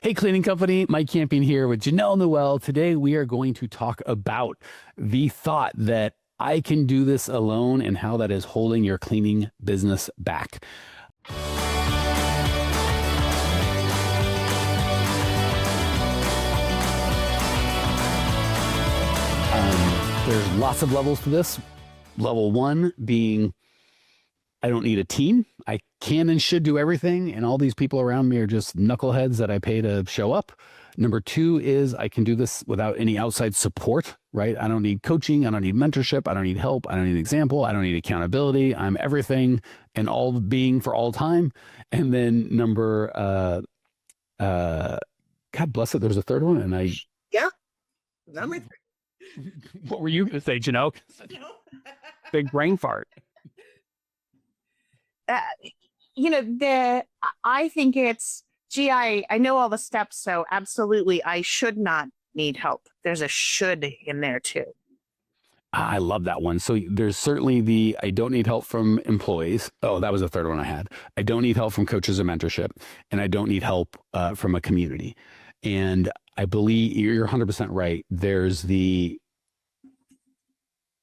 Hey, cleaning company, Mike Campion here with Jenell Newell. Today, we are going to talk about the thought that I can do this alone and how that is holding your cleaning business back. There's lots of levels to this. Level one being, I don't need a team. I can and should do everything. And all these people around me are just knuckleheads that I pay to show up. Number two is I can do this without any outside support, right? I don't need coaching. I don't need mentorship. I don't need help. I don't need example. I don't need accountability. I'm everything and all being for all time. And then God bless it. There's a third one. And Yeah. Number three. What were you going to say, Janelle? Big brain fart. I think it's, I know all the steps, so absolutely, I should not need help. There's a should in there too. I love that one. So there's certainly I don't need help from employees. Oh, that was the third one I had. I don't need help from coaches or mentorship, and I don't need help from a community. And I believe you're 100% right. There's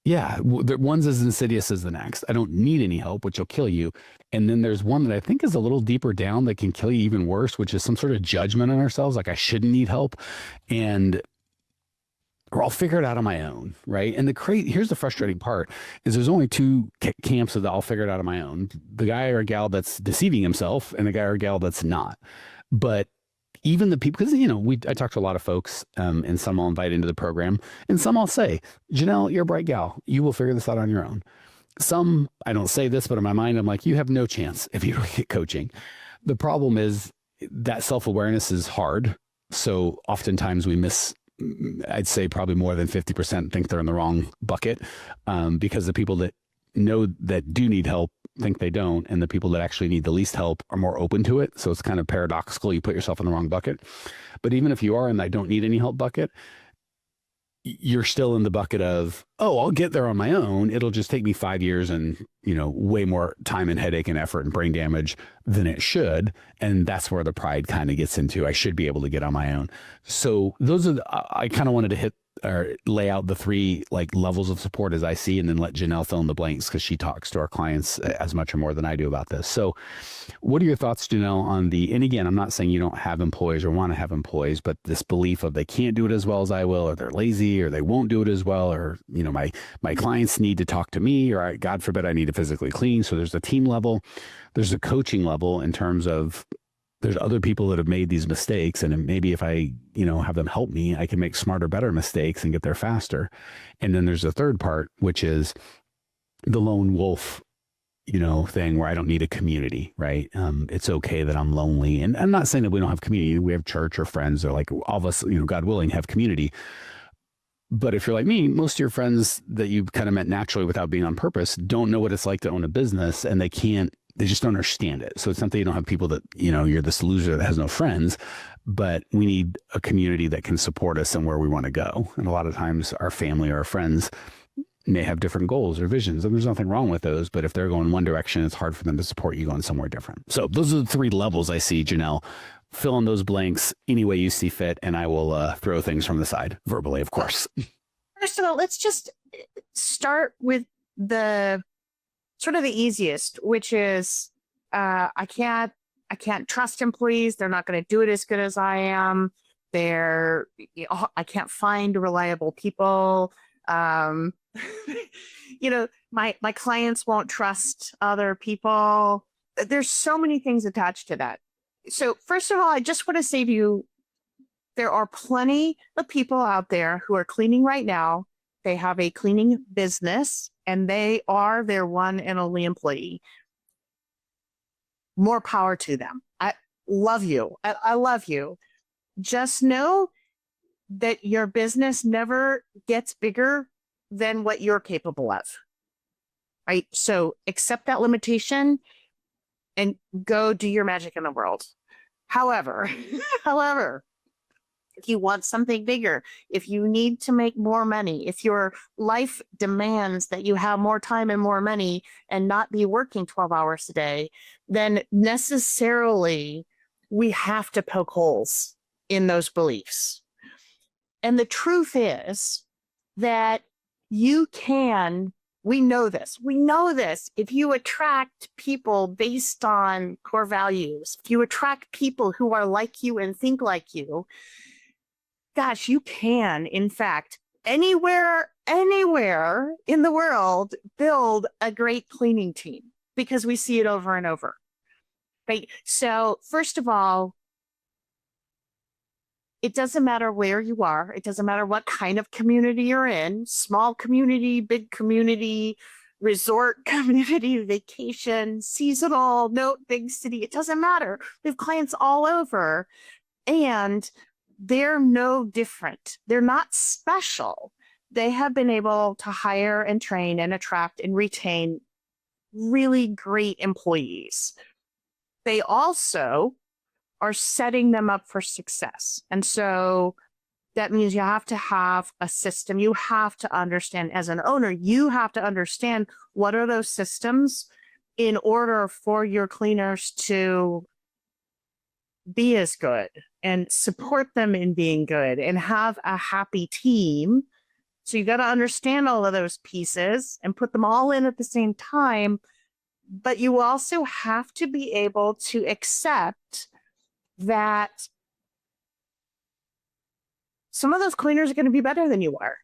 one's as insidious as the next. I don't need any help, which will kill you. And then there's one that I think is a little deeper down that can kill you even worse, which is some sort of judgment on ourselves. Like I shouldn't need help or I'll figure it out on my own. Right. And here's the frustrating part is there's only two camps of the I'll figure it out on my own. The guy or gal that's deceiving himself and the guy or gal that's not. But even the people, because, I talk to a lot of folks and some I'll invite into the program and some I'll say, Jenell, you're a bright gal. You will figure this out on your own. Some, I don't say this, but in my mind, I'm like, you have no chance if you don't get coaching. The problem is that self-awareness is hard. So oftentimes we I'd say probably more than 50% think they're in the wrong bucket because the people that do need help think they don't, and the people that actually need the least help are more open to it. So it's kind of paradoxical. You put yourself in the wrong bucket. But even if you are in the I don't need any help bucket, you're still in the bucket of, oh, I'll get there on my own. It'll just take me 5 years and, way more time and headache and effort and brain damage than it should. And that's where the pride kind of gets into, I should be able to get on my own. So those are, I kind of wanted to hit or lay out the three levels of support as I see, and then let Jenell fill in the blanks because she talks to our clients as much or more than I do about this. So what are your thoughts, Jenell, on and again, I'm not saying you don't have employees or want to have employees, but this belief of they can't do it as well as I will, or they're lazy, or they won't do it as well, or, my clients need to talk to me, or God forbid, I need to physically clean. So there's a team level, there's a coaching level in terms of there's other people that have made these mistakes. And ing if I, have them help me, I can make smarter, better mistakes and get there faster. And then there's a third part, which is the lone wolf, thing where I don't need a community, right? It's okay that I'm lonely. And I'm not saying that we don't have community. We have church or friends, or all of us, God willing, have community. But if you're like me, most of your friends that you kind of met naturally without being on purpose don't know what it's like to own a business, and they just don't understand it. So it's not that you don't have people that, you're this loser that has no friends, but we need a community that can support us and where we want to go. And a lot of times our family or our friends may have different goals or visions, and there's nothing wrong with those. But if they're going one direction, it's hard for them to support you going somewhere different. So those are the three levels I see, Jenell. Fill in those blanks any way you see fit, and I will throw things from the side, verbally, of course. First of all, let's just start with the sort of the easiest, which is I can't trust employees. They're not going to do it as good as I am. I can't find reliable people. My clients won't trust other people. There's so many things attached to that. So first of all, I just want to say to you, there are plenty of people out there who are cleaning right now. They have a cleaning business and they are their one and only employee. More power to them. I love you. I love you. Just know that your business never gets bigger than what you're capable of. Right? So accept that limitation and go do your magic in the world. However, if you want something bigger, if you need to make more money, if your life demands that you have more time and more money and not be working 12 hours a day, then necessarily we have to poke holes in those beliefs. And the truth is that you can, we know this, if you attract people based on core values, if you attract people who are like you and think like you, gosh, you can, in fact, anywhere in the world, build a great cleaning team, because we see it over and over. Right? So first of all, it doesn't matter where you are. It doesn't matter what kind of community you're in, small community, big community, resort community, vacation, seasonal, no, big city. It doesn't matter. We have clients all over, and they're no different. They're not special. They have been able to hire and train and attract and retain really great employees. They also are setting them up for success. And so that means you have to have a system. You have to understand, as an owner, you have to understand what are those systems in order for your cleaners to be as good and support them in being good and have a happy team. So you got to understand all of those pieces and put them all in at the same time. But you also have to be able to accept that some of those cleaners are going to be better than you are.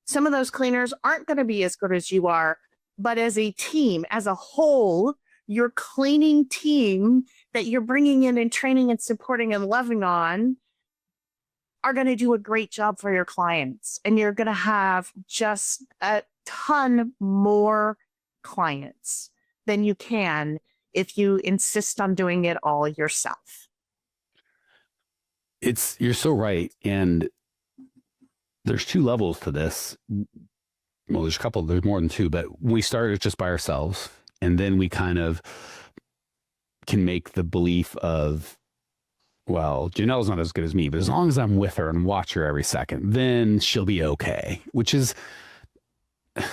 Some of those cleaners aren't going to be as good as you are, but as a team, as a whole, your cleaning team that you're bringing in and training and supporting and loving on are going to do a great job for your clients. And you're going to have just a ton more clients than you can if you insist on doing it all yourself. You're so right. And there's two levels to this. Well, there's more than two, but we started just by ourselves. And then we kind of can make the belief of, well, Jenell's not as good as me, but as long as I'm with her and watch her every second, then she'll be okay. Which is,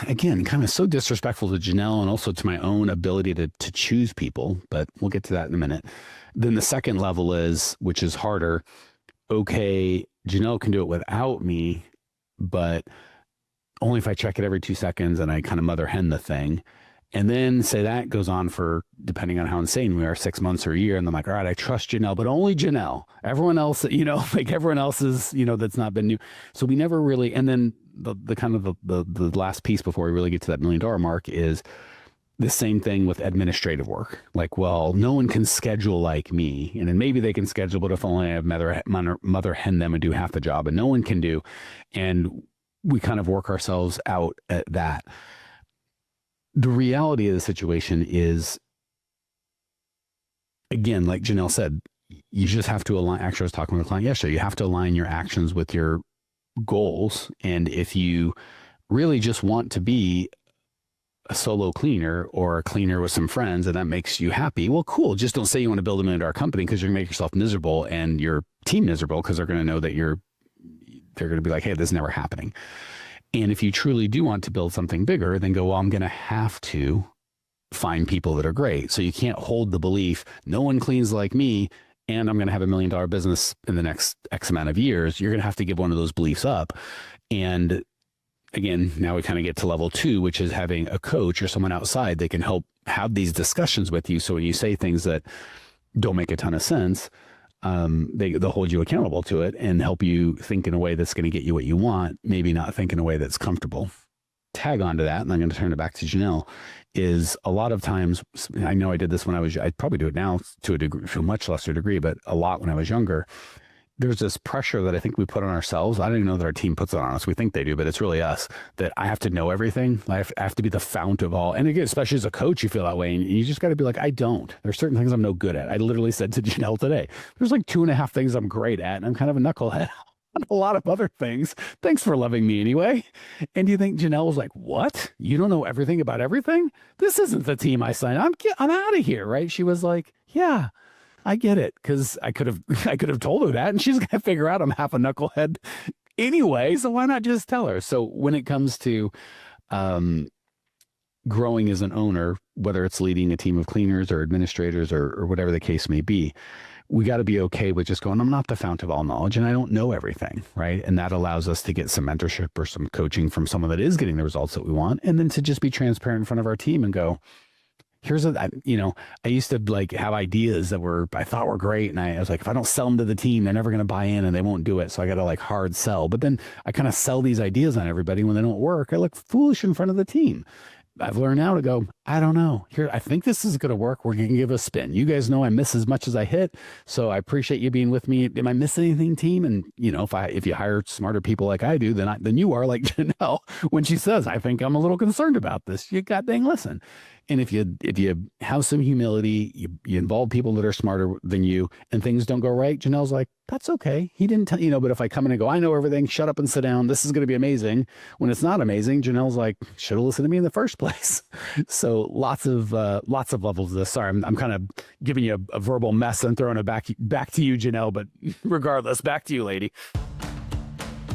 again, kind of so disrespectful to Jenell and also to my own ability to choose people. But we'll get to that in a minute. Then the second level is, which is harder, okay, Jenell can do it without me, but only if I check it every 2 seconds and I kind of mother hen the thing. And then say that goes on for, depending on how insane we are, 6 months or a year. And I'm like, all right, I trust Jenell, but only Jenell. Everyone else, like everyone else is, that's not been new. So we never really, and then the kind of the last piece before we really get to that $1 million mark is the same thing with administrative work. Like, well, no one can schedule like me. And then maybe they can schedule, but if only I have mother hen them and do half the job, and no one can do. And we kind of work ourselves out at that. The reality of the situation is, again, like Jenell said, you just have to align. Actually, I was talking with a client yesterday. You have to align your actions with your goals. And if you really just want to be a solo cleaner or a cleaner with some friends and that makes you happy, well, cool. Just don't say you want to build $1 million company, because you're going to make yourself miserable and your team miserable, because they're going to know that they're going to be like, hey, this is never happening. And if you truly do want to build something bigger, then go, well, I'm going to have to find people that are great. So you can't hold the belief, no one cleans like me, and I'm going to have $1 million business in the next X amount of years. You're going to have to give one of those beliefs up. And again, now we kind of get to level 2, which is having a coach or someone outside that can help have these discussions with you. So when you say things that don't make a ton of sense, they'll hold you accountable to it and help you think in a way that's going to get you what you want, maybe not think in a way that's comfortable. Tag onto that, and I'm going to turn it back to Jenell, is a lot of times, I know I did this when I probably do it now to a much lesser degree, but a lot when I was younger. There's this pressure that I think we put on ourselves. I don't even know that our team puts it on us. We think they do, but it's really us, that I have to know everything. I have to be the fount of all. And again, especially as a coach, you feel that way. And you just got to be like, I don't. There's certain things I'm no good at. I literally said to Jenell today, there's like 2.5 things I'm great at. And I'm kind of a knucklehead on a lot of other things. Thanks for loving me anyway. And you think Jenell was like, what? You don't know everything about everything? This isn't the team I signed. I'm out of here, right? She was like, yeah. I get it, because I could have told her that, and she's gonna figure out I'm half a knucklehead anyway. So why not just tell her? So when it comes to growing as an owner, whether it's leading a team of cleaners or administrators or whatever the case may be, we got to be okay with just going, I'm not the fount of all knowledge and I don't know everything. Right. And that allows us to get some mentorship or some coaching from someone that is getting the results that we want. And then to just be transparent in front of our team and go, here's I used to like have ideas that I thought were great. And I was like, if I don't sell them to the team, they're never going to buy in and they won't do it. So I got to like hard sell. But then I kind of sell these ideas on everybody. When they don't work, I look foolish in front of the team. I've learned now to go, I don't know. Here, I think this is going to work. We're going to give a spin. You guys know I miss as much as I hit. So I appreciate you being with me. Am I missing anything, team? And if you hire smarter people like I do, then you are, like Jenell, when she says, I think I'm a little concerned about this. You got dang listen. And if you have some humility, you involve people that are smarter than you, and things don't go right, Jenell's like, that's okay. He didn't tell but if I come in and go, I know everything, shut up and sit down. This is going to be amazing. When it's not amazing, Jenell's like, should have listened to me in the first place. So lots of levels of this. Sorry, I'm kind of giving you a verbal mess and throwing it back to you, Jenell. But regardless, back to you, lady.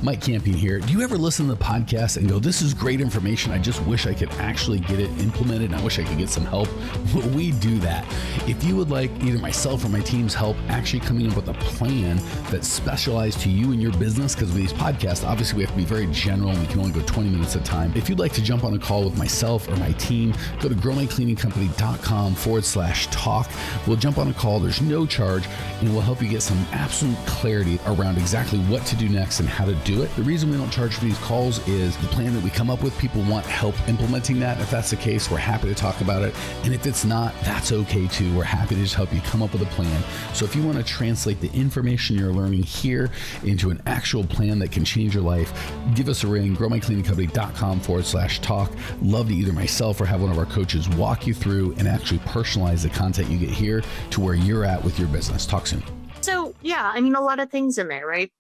Mike Campion here. Do you ever listen to the podcast and go, this is great information. I just wish I could actually get it implemented. And I wish I could get some help. Well, we do that. If you would like either myself or my team's help actually coming up with a plan that's specialized to you and your business, because with these podcasts, obviously we have to be very general and we can only go 20 minutes at a time. If you'd like to jump on a call with myself or my team, go to growmycleaningcompany.com/talk. We'll jump on a call. There's no charge, and we'll help you get some absolute clarity around exactly what to do next and how to do it. The reason we don't charge for these calls is the plan that we come up with, people want help implementing that. If that's the case, we're happy to talk about it. And if it's not, that's okay too. We're happy to just help you come up with a plan. So if you want to translate the information you're learning here into an actual plan that can change your life, give us a ring, growmycleaningcompany.com/talk. Love to either myself or have one of our coaches walk you through and actually personalize the content you get here to where you're at with your business. Talk soon. So yeah, a lot of things in there, right?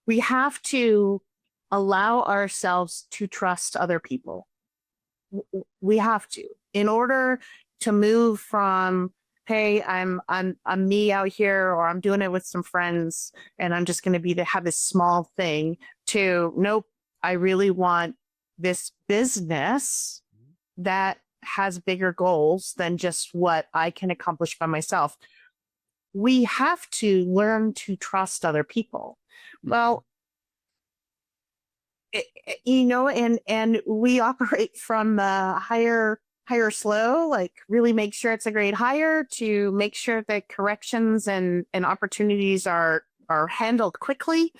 We have to allow ourselves to trust other people. We have to, in order to move from, hey, I'm me out here, or I'm doing it with some friends and I'm just going to have this small thing, to, nope, I really want this business that has bigger goals than just what I can accomplish by myself. We have to learn to trust other people. Well, and we operate from hire slow, like really make sure it's a great hire, to make sure that corrections and opportunities are handled quickly.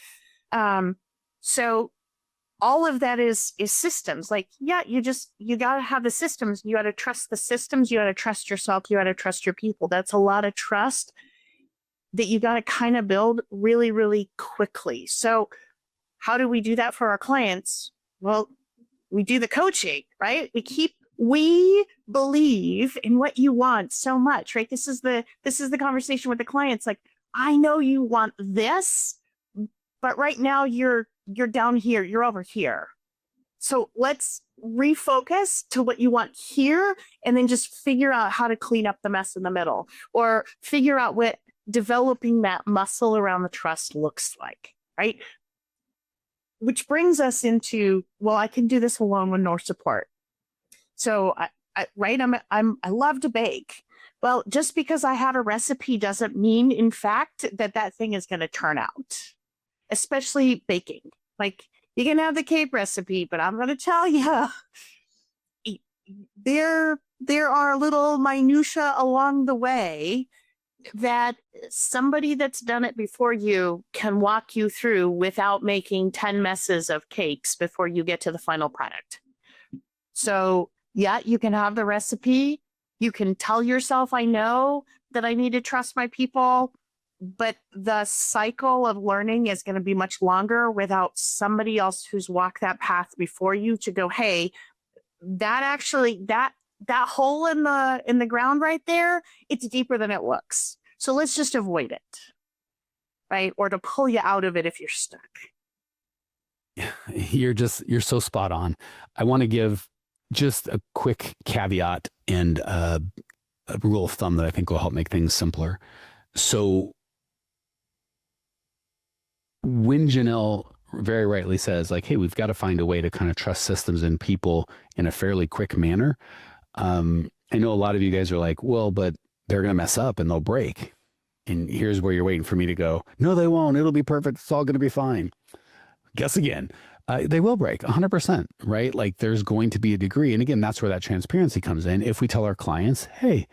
So all of that is systems. Like, yeah, you got to have the systems. You got to trust the systems. You got to trust yourself. You got to trust your people. That's a lot of trust that you got to kind of build really, really quickly. So how do we do that for our clients? Well, we do the coaching, right? We believe in what you want so much, right? This is the conversation with the clients. Like, I know you want this, but right now you're down here, you're over here. So let's refocus to what you want here, and then just figure out how to clean up the mess in the middle, or figure out what developing that muscle around the trust looks like, right? Which brings us into, well, I can do this alone with no support. So I love to bake. Well, just because I have a recipe doesn't mean, in fact, that thing is going to turn out, especially baking. Like, you can have the cake recipe, but I'm going to tell you, there are little minutia along the way that somebody that's done it before you can walk you through without making 10 messes of cakes before you get to the final product. So yeah, you can have the recipe. You can tell yourself, I know that I need to trust my people, but the cycle of learning is going to be much longer without somebody else who's walked that path before you to go, hey, that hole in the ground right there, it's deeper than it looks. So let's just avoid it, right? Or to pull you out of it if you're stuck. You're so spot on. I want to give just a quick caveat and a rule of thumb that I think will help make things simpler. So when Jenell very rightly says, like, hey, we've got to find a way to kind of trust systems and people in a fairly quick manner. I know a lot of you guys are like, well, but they're going to mess up and they'll break. And here's where you're waiting for me to go, no, they won't. It'll be perfect. It's all going to be fine. Guess again. They will break 100%, right? Like there's going to be a degree. And again, that's where that transparency comes in. If we tell our clients, hey,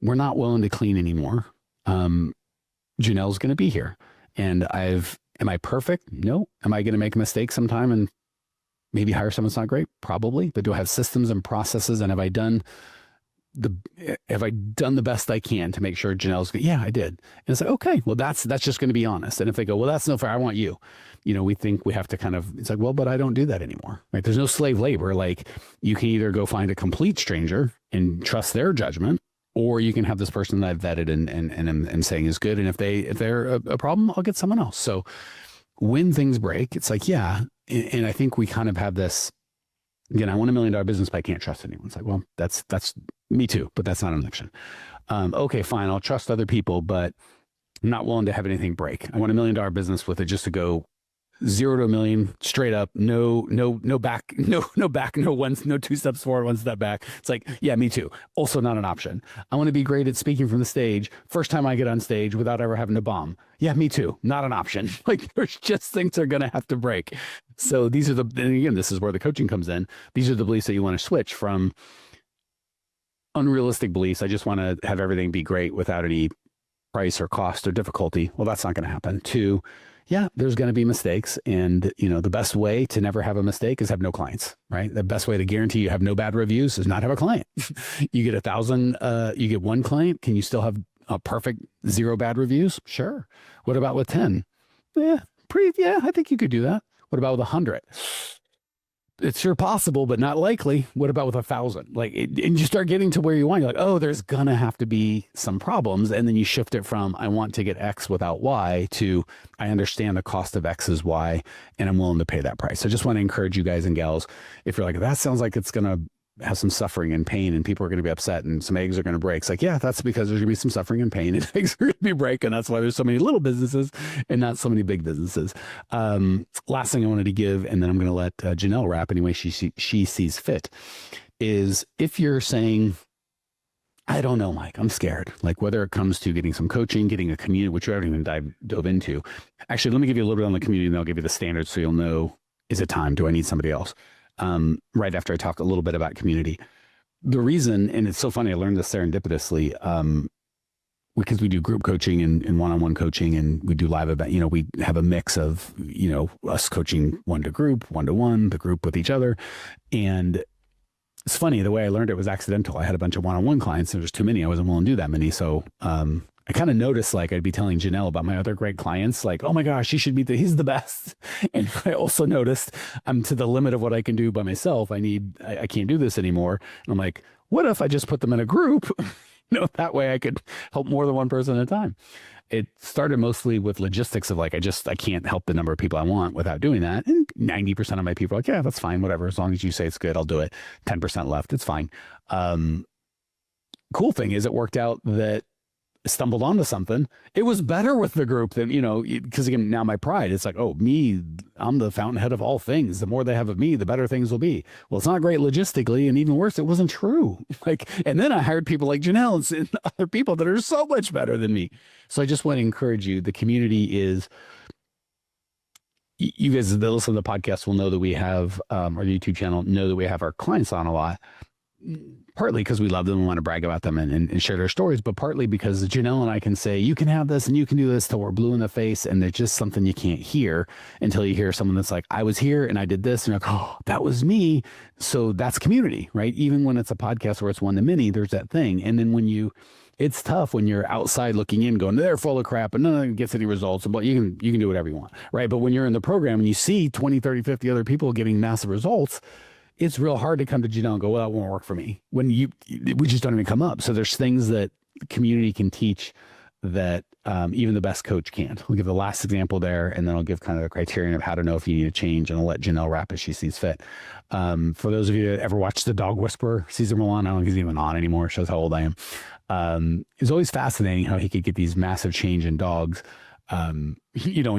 we're not willing to clean anymore. Jenell's going to be here. And am I perfect? No. Am I going to make a mistake sometime and maybe hire someone that's not great? Probably. But do I have systems and processes? And have I done the best I can to make sure Jenell's good? Yeah, I did. And it's like, okay, well, that's just going to be honest. And if they go, well, that's no fair, I want you. We think we have to it's like, well, but I don't do that anymore, right? There's no slave labor. Like you can either go find a complete stranger and trust their judgment, or you can have this person that I've vetted and saying is good. And if they're a problem, I'll get someone else. So when things break, it's like, yeah. And I think we kind of have this, again, I want $1 million business, but I can't trust anyone. It's like, well, that's me too, but that's not an option. Okay, fine. I'll trust other people, but I'm not willing to have anything break. I want $1 million business with it just to go 0 to $1 million straight up. No back, no 2 steps forward, 1 step back. It's like, yeah, me too. Also not an option. I want to be great at speaking from the stage. First time I get on stage without ever having to bomb. Yeah, me too. Not an option. Like there's just things that are going to have to break. So these are and again, this is where the coaching comes in. These are the beliefs that you want to switch from unrealistic beliefs. I just want to have everything be great without any price or cost or difficulty. Well, that's not going to happen. To, yeah, there's going to be mistakes. And, the best way to never have a mistake is have no clients, right? The best way to guarantee you have no bad reviews is not have a client. You get 1,000, you get 1 client. Can you still have a perfect 0 bad reviews? Sure. What about with 10? Yeah, I think you could do that. What about with 100? It's sure possible, but not likely. What about with 1,000? Like, and you start getting to where you want. You're like, oh, there's gonna have to be some problems, and then you shift it from I want to get X without Y to I understand the cost of X is Y, and I'm willing to pay that price. So I just want to encourage you guys and gals, if you're like, that sounds like it's gonna have some suffering and pain, and people are going to be upset, and some eggs are going to break. It's like, yeah, that's because there's going to be some suffering and pain, and eggs are going to be breaking. That's why there's so many little businesses and not so many big businesses. Last thing I wanted to give, and then I'm going to let Jenell wrap any way she sees fit, is if you're saying, I don't know, Mike, I'm scared. Like whether it comes to getting some coaching, getting a community, which we haven't even dove into. Actually, let me give you a little bit on the community, and then I'll give you the standards so you'll know, is it time? Do I need somebody else? Right after I talk a little bit about community. The reason, and it's so funny, I learned this serendipitously, because we do group coaching and one-on-one coaching, and we do live event, we have a mix of, us coaching one to group, one-to-one, the group with each other. And it's funny, the way I learned it was accidental. I had a bunch of one-on-one clients, and there was too many. I wasn't willing to do that many. So, I kind of noticed, like, I'd be telling Jenell about my other great clients, like, oh my gosh, he's the best. And I also noticed I'm to the limit of what I can do by myself. I can't do this anymore. And I'm like, what if I just put them in a group? That way I could help more than one person at a time. It started mostly with logistics of like, I can't help the number of people I want without doing that. And 90% of my people are like, yeah, that's fine. Whatever. As long as you say it's good, I'll do it. 10% left. It's fine. Cool thing is it worked out that stumbled onto something. It was better with the group than, because again, now my pride, it's like, oh, me, I'm the fountainhead of all things. The more they have of me, the better things will be. Well, it's not great logistically. And even worse, it wasn't true. And then I hired people like Jenell and other people that are so much better than me. So I just want to encourage you. The community is, you guys that listen to the podcast will know that we have, our YouTube channel, know that we have our clients on a lot. Partly because we love them and want to brag about them and share their stories, but partly because Jenell and I can say, you can have this and you can do this till we're blue in the face. And there's just something you can't hear until you hear someone that's like, I was here and I did this. And you're like, oh, that was me. So that's community, right? Even when it's a podcast where it's one to many, there's that thing. And then it's tough when you're outside looking in going, they're full of crap and none of them gets any results. But you can do whatever you want, right? But when you're in the program and you see 20, 30, 50 other people getting massive results, it's real hard to come to Jenell and go, well, that won't work for me. When we just don't even come up. So there's things that the community can teach that even the best coach can't. We'll give the last example there, and then I'll give kind of the criterion of how to know if you need to change, and I'll let Jenell wrap as she sees fit. For those of you that ever watched The Dog Whisperer, Cesar Millan, I don't think he's even on anymore. It shows how old I am. It's always fascinating how he could get these massive change in dogs. In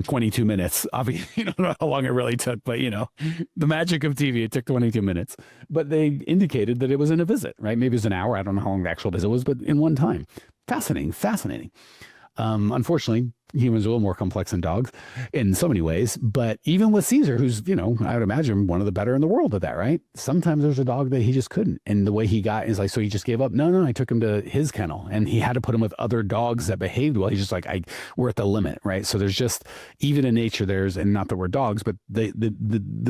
22 minutes, obviously, I don't know how long it really took, but the magic of TV, it took 22 minutes, but they indicated that it was in a visit, right? Maybe it was an hour. I don't know how long the actual visit was, but in one time. Fascinating. Unfortunately, humans are a little more complex than dogs in so many ways. But even with Caesar, who's, you know, I would imagine one of the better in the world at that, right? Sometimes there's a dog that he just couldn't. And the way he got is like, so he just gave up. No, I took him to his kennel and he had to put him with other dogs that behaved well. He's just like, we're at the limit, right? So there's just, even in nature, and not that we're dogs, but the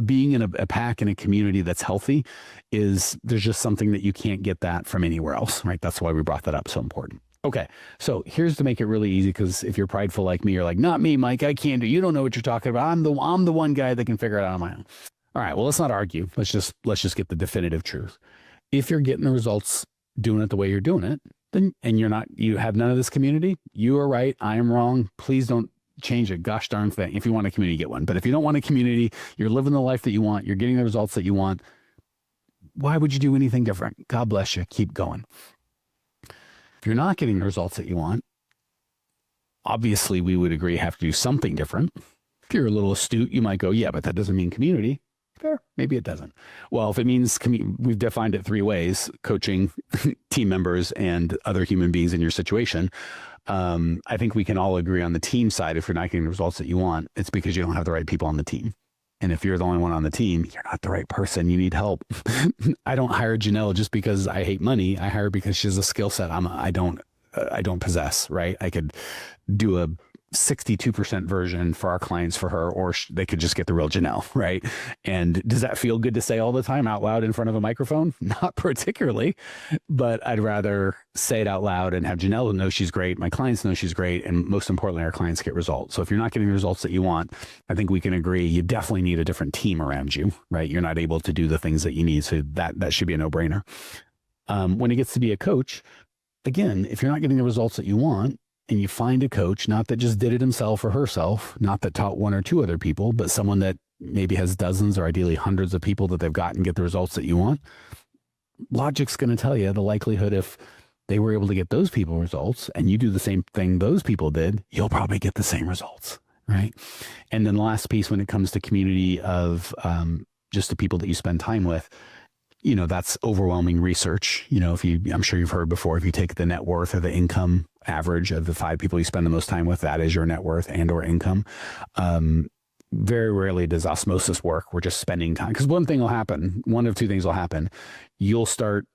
being in a pack in a community that's healthy there's just something that you can't get that from anywhere else, right? That's why we brought that up. So important. Okay, so here's to make it really easy, because if you're prideful like me, you're like, not me, Mike, I can't do. You don't know what you're talking about. I'm the one guy that can figure it out on my own. All right, well, let's not argue. Let's just get the definitive truth. If you're getting the results doing it the way you're doing it, then you have none of this community, you are right, I am wrong. Please don't change a gosh darn thing. If you want a community, get one. But if you don't want a community, you're living the life that you want, you're getting the results that you want, why would you do anything different? God bless you. Keep going. If you're not getting the results that you want, obviously we would agree you have to do something different. If you're a little astute, you might go, yeah, but that doesn't mean community. Fair. Maybe it doesn't. Well, if it means we've defined it 3 ways: coaching, team members, and other human beings in your situation. I think we can all agree on the team side. If you're not getting the results that you want, it's because you don't have the right people on the team. And if you're the only one on the team, you're not the right person. You need help. I don't hire Jenell just because I hate money. I hire because she has a skill set I don't possess, right? I could do a 62% version for our clients for her, or they could just get the real Jenell, right? And does that feel good to say all the time out loud in front of a microphone? Not particularly, but I'd rather say it out loud and have Jenell know she's great, my clients know she's great, and most importantly, our clients get results. So if you're not getting the results that you want, I think we can agree you definitely need a different team around you, right? You're not able to do the things that you need, so that should be a no-brainer. When it gets to be a coach, again, if you're not getting the results that you want, and you find a coach, not that just did it himself or herself, not that taught 1 or 2 other people, but someone that maybe has dozens or ideally hundreds of people that they've gotten get the results that you want, logic's going to tell you the likelihood if they were able to get those people results and you do the same thing those people did, you'll probably get the same results, right? And then the last piece, when it comes to community of just the people that you spend time with, you know, that's overwhelming research. You know, I'm sure you've heard before, if you take the net worth or the income average of the 5 people you spend the most time with, that is your net worth and or income. Very rarely does osmosis work. We're just spending time, because one thing will happen. One of 2 things will happen. You'll start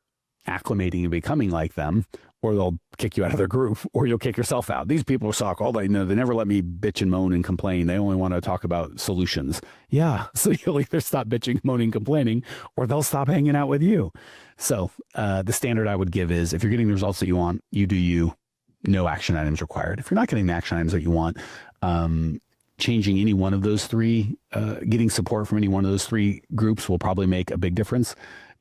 acclimating and becoming like them, or they'll kick you out of their group, or you'll kick yourself out. These people suck. All they know, they never let me bitch and moan and complain. They only want to talk about solutions. Yeah. So you'll either stop bitching, moaning, complaining, or they'll stop hanging out with you. So the standard I would give is, if you're getting the results that you want, you do you. No action items required. If you're not getting the action items that you want, changing any one of those 3, getting support from any one of those 3 groups will probably make a big difference.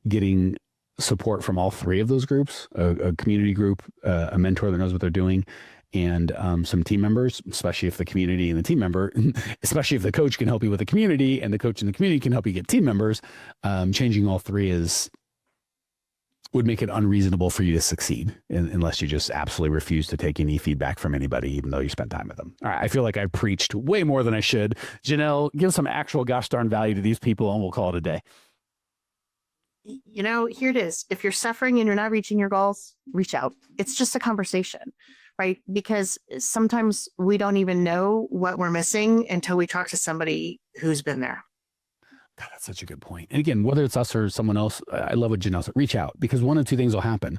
Getting support from all 3 of those groups, a community group, a mentor that knows what they're doing, and some team members, especially if the community and the team member, especially if the coach can help you with the community and the coach in the community can help you get team members, changing all 3 would make it unreasonable for you to succeed unless you just absolutely refuse to take any feedback from anybody, even though you spent time with them. All right. I feel like I preached way more than I should. Jenell, give some actual gosh darn value to these people and we'll call it a day. You know, here it is. If you're suffering and you're not reaching your goals, reach out. It's just a conversation, right? Because sometimes we don't even know what we're missing until we talk to somebody who's been there. God, that's such a good point. And again, whether it's us or someone else, I love what Jenell said, reach out, because one of 2 things will happen.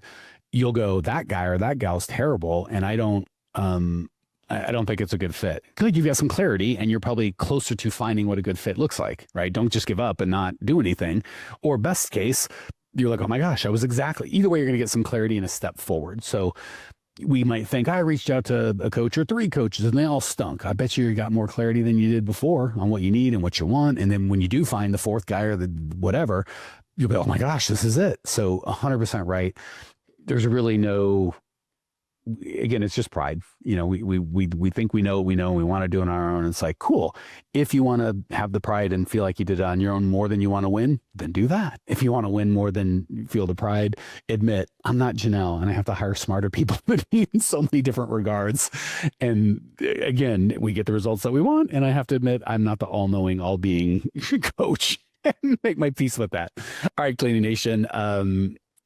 You'll go, that guy or that gal's terrible, and I don't think it's a good fit. Could you've got some clarity and you're probably closer to finding what a good fit looks like, right? Don't just give up and not do anything. Or best case, you're like, oh my gosh, either way, you're going to get some clarity and a step forward. So we might think, I reached out to a coach or 3 coaches and they all stunk. I bet you got more clarity than you did before on what you need and what you want. And then when you do find the 4th guy or the whatever, you'll be, oh my gosh, this is it. So 100% right. There's really no, again, it's just pride. You know, we think we know what we know and we want to do it on our own. It's like, cool. If you want to have the pride and feel like you did it on your own more than you want to win, then do that. If you want to win more than you feel the pride, admit, I'm not Jenell and I have to hire smarter people than me in so many different regards. And again, we get the results that we want. And I have to admit, I'm not the all-knowing, all-being coach. And make my peace with that. All right, Cleaning Nation.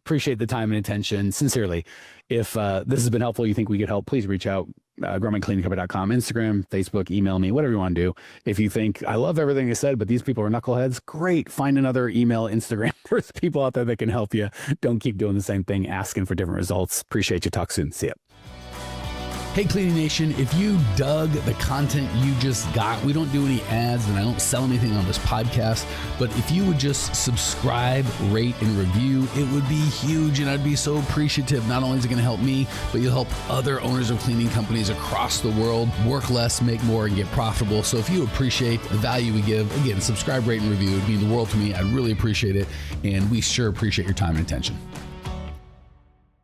Appreciate the time and attention. Sincerely, if this has been helpful, you think we could help, please reach out. growmycleaningcompany.com, Instagram, Facebook, email me, whatever you want to do. If you think I love everything I said, but these people are knuckleheads, great. Find another email, Instagram. There's people out there that can help you. Don't keep doing the same thing, asking for different results. Appreciate you. Talk soon. See ya. Hey, Cleaning Nation, if you dug the content you just got, we don't do any ads and I don't sell anything on this podcast, but if you would just subscribe, rate, and review, it would be huge and I'd be so appreciative. Not only is it going to help me, but you'll help other owners of cleaning companies across the world work less, make more, and get profitable. So if you appreciate the value we give, again, subscribe, rate, and review. It would mean the world to me. I'd really appreciate it. And we sure appreciate your time and attention.